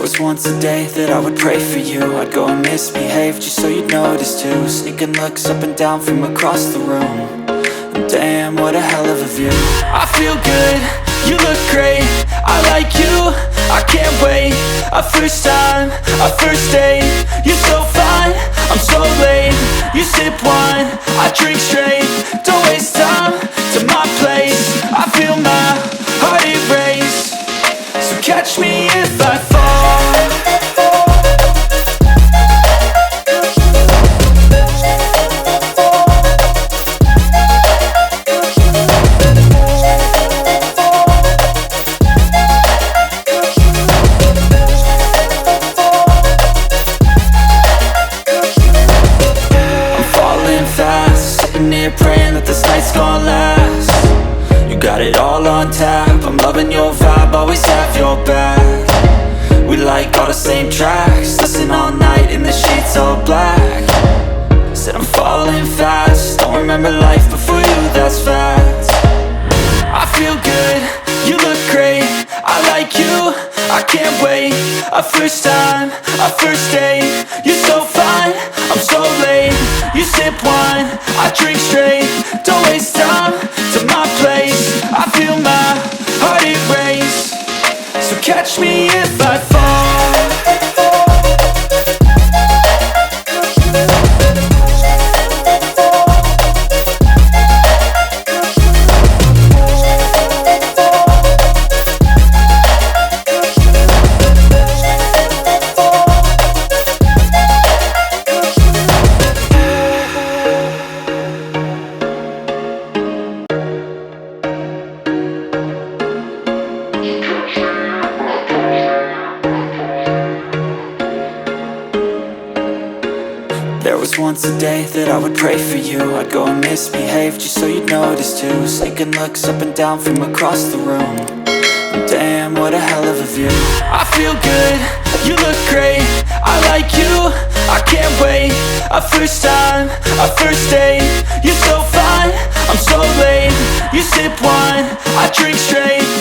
was once a day that I would pray for you. I'd go and misbehave just so you'd notice too. Sneaking looks up and down from across the room. And damn, what a hell of a view. I feel good, you look great, I like you, I can't wait. A first time, a first date. You're so fine, I'm so late. You sip wine, I drink straight. Don't waste time to my place. I feel my heart erase. So catch me if I fall. Praying that this night's gonna last. You got it all on tap, I'm loving your vibe, always have your back. We like all the same tracks, listen all night in the sheets all black. Said I'm falling fast, don't remember life before you, that's fact. I feel good, you look great, I like you, I can't wait. A first time, a first date. You're so fine, I'm so late. You sip wine, I drink straight. Don't waste time to my place. I feel my heart erase. So catch me if I fall. There was once a day that I would pray for you. I'd go and misbehave just so you'd notice too. Sneaking looks up and down from across the room. And damn, what a hell of a view. I feel good, you look great, I like you, I can't wait. A first time, a first date. You're so fine, I'm so late. You sip wine, I drink straight.